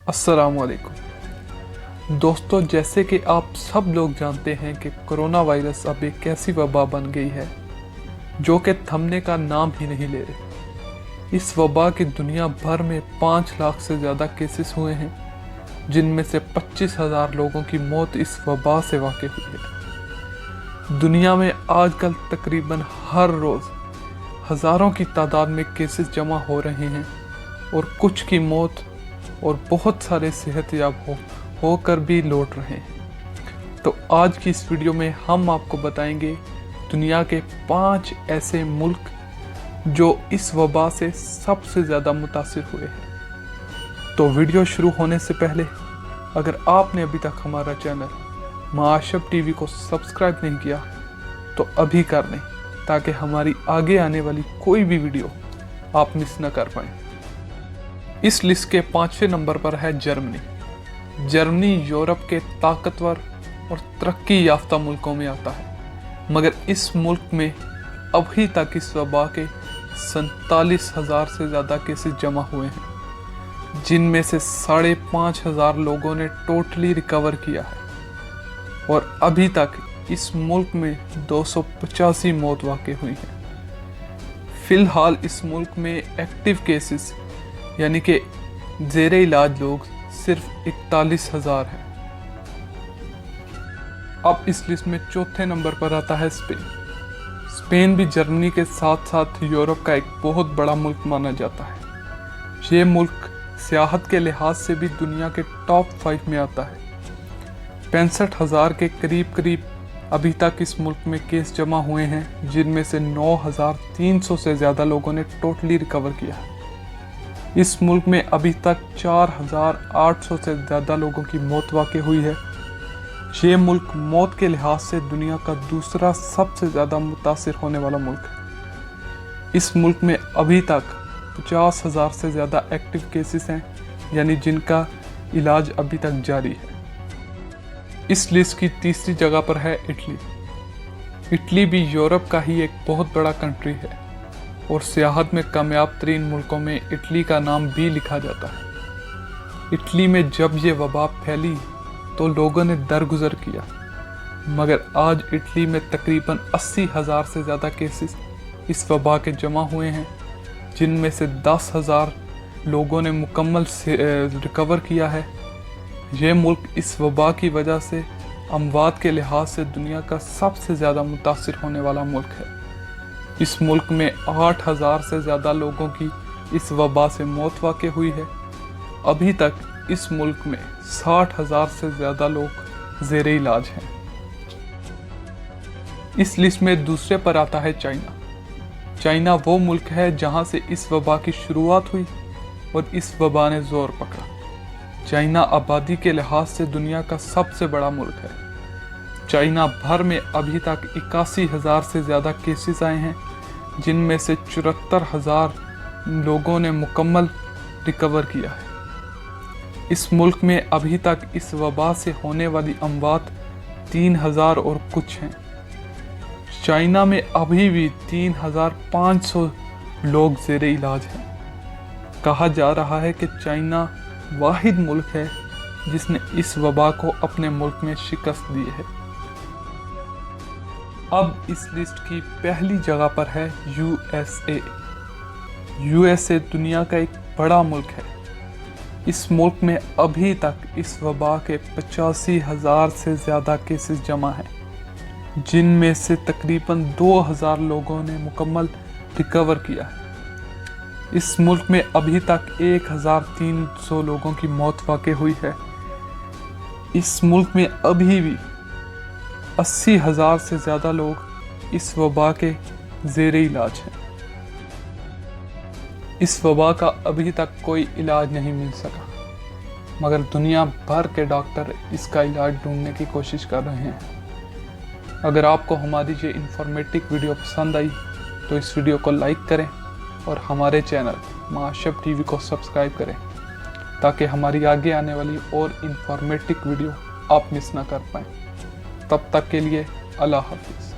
अस्सलामुअलैकुम दोस्तों, जैसे कि आप सब लोग जानते हैं कि कोरोना वायरस अब एक ऐसी वबा बन गई है जो कि थमने का नाम ही नहीं ले रही। इस वबा की दुनिया भर में 5 लाख से ज़्यादा केसेस हुए हैं, जिनमें से 25,000 लोगों की मौत इस वबा से वाक़ई हुई है। दुनिया में आजकल तकरीबन हर रोज़ हज़ारों की तादाद में केसेस जमा हो रहे हैं और कुछ की मौत और बहुत सारे सेहतयाब होकर भी लौट रहे हैं। तो आज की इस वीडियो में हम आपको बताएंगे दुनिया के 5 ऐसे मुल्क जो इस वबा से सबसे ज़्यादा मुतासिर हुए हैं। तो वीडियो शुरू होने से पहले अगर आपने अभी तक हमारा चैनल माशब टीवी को सब्सक्राइब नहीं किया तो अभी कर लें, ताकि हमारी आगे आने वाली कोई भी वीडियो आप मिस न कर पाएँ। इस लिस्ट के 5वें नंबर पर है जर्मनी। जर्मनी यूरोप के ताकतवर और तरक्की याफ्ता मुल्कों में आता है, मगर इस मुल्क में अभी तक इस वबा के 47,000 से ज़्यादा केसेस जमा हुए हैं, जिनमें से 5,500 लोगों ने टोटली रिकवर किया है और अभी तक इस मुल्क में 285 मौत वाक़ई हुई हैं। फ़िलहाल इस मुल्क में एक्टिव केसेस यानी कि ज़ेरे इलाज लोग सिर्फ 41,000 हैं। अब इस लिस्ट में चौथे नंबर पर आता है स्पेन। स्पेन भी जर्मनी के साथ साथ यूरोप का एक बहुत बड़ा मुल्क माना जाता है। ये मुल्क सियाहत के लिहाज से भी दुनिया के टॉप 5 में आता है। 65,000 के करीब अभी तक इस मुल्क में केस जमा हुए हैं, जिनमें से 9,300 से ज़्यादा लोगों ने टोटली रिकवर किया है। इस मुल्क में अभी तक 4,800 से ज़्यादा लोगों की मौत वाक़ई हुई है। ये मुल्क मौत के लिहाज से दुनिया का दूसरा सबसे ज़्यादा मुतासिर होने वाला मुल्क है। इस मुल्क में अभी तक 50,000 से ज़्यादा एक्टिव केसेस हैं, यानी जिनका इलाज अभी तक जारी है। इस लिस्ट की तीसरी जगह पर है इटली। इटली भी यूरोप का ही एक बहुत बड़ा कंट्री है और सियाहत में कामयाब तरीन मुल्कों में इटली का नाम भी लिखा जाता है। इटली में जब ये वबा फैली तो लोगों ने दरगुजर किया, मगर आज इटली में तकरीबन 80,000 से ज़्यादा केसेस इस वबा के जमा हुए हैं, जिनमें से 10,000 लोगों ने मुकम्मल से रिकवर किया है। ये मुल्क इस वबा की वजह से अमवात के लिहाज से दुनिया का सबसे ज़्यादा मुतासिर होने वाला मुल्क है। इस मुल्क में 8,000 से ज़्यादा लोगों की इस वबा से मौत वाक़ई हुई है। अभी तक इस मुल्क में 60,000 से ज़्यादा लोग ज़ेरे इलाज हैं। इस लिस्ट में दूसरे पर आता है चाइना। चाइना वो मुल्क है जहां से इस वबा की शुरुआत हुई और इस वबा ने ज़ोर पकड़ा। चाइना आबादी के लिहाज से दुनिया का सबसे बड़ा मुल्क है। चाइना भर में अभी तक 81,000 से ज़्यादा केसेस आए हैं, जिनमें से 74,000 लोगों ने मुकम्मल रिकवर किया है। इस मुल्क में अभी तक इस वबा से होने वाली अमवात 3,000 और कुछ हैं। चाइना में अभी भी 3,500 लोग ज़ेरे इलाज हैं। कहा जा रहा है कि चाइना वाहिद मुल्क है जिसने इस वबा को अपने मुल्क में शिकस्त दी है। अब इस लिस्ट की पहली जगह पर है यूएसए। यूएसए दुनिया का एक बड़ा मुल्क है। इस मुल्क में अभी तक इस वबा के 85,000 से ज़्यादा केसेस जमा हैं, जिनमें से तकरीबन 2,000 लोगों ने मुकम्मल रिकवर किया है। इस मुल्क में अभी तक 1,300 लोगों की मौत वाक़ई हुई है। इस मुल्क में अभी भी 80,000 से ज़्यादा लोग इस वबा के ज़ेरे इलाज हैं। इस वबा का अभी तक कोई इलाज नहीं मिल सका, मगर दुनिया भर के डॉक्टर इसका इलाज ढूंढने की कोशिश कर रहे हैं। अगर आपको हमारी ये इंफॉर्मेटिव वीडियो पसंद आई तो इस वीडियो को लाइक करें और हमारे चैनल माशब टीवी को सब्सक्राइब करें, ताकि हमारी आगे आने वाली और इंफॉर्मेटिव वीडियो आप मिस ना कर पाएँ। तब तक के लिए अल्लाह हाफिज़।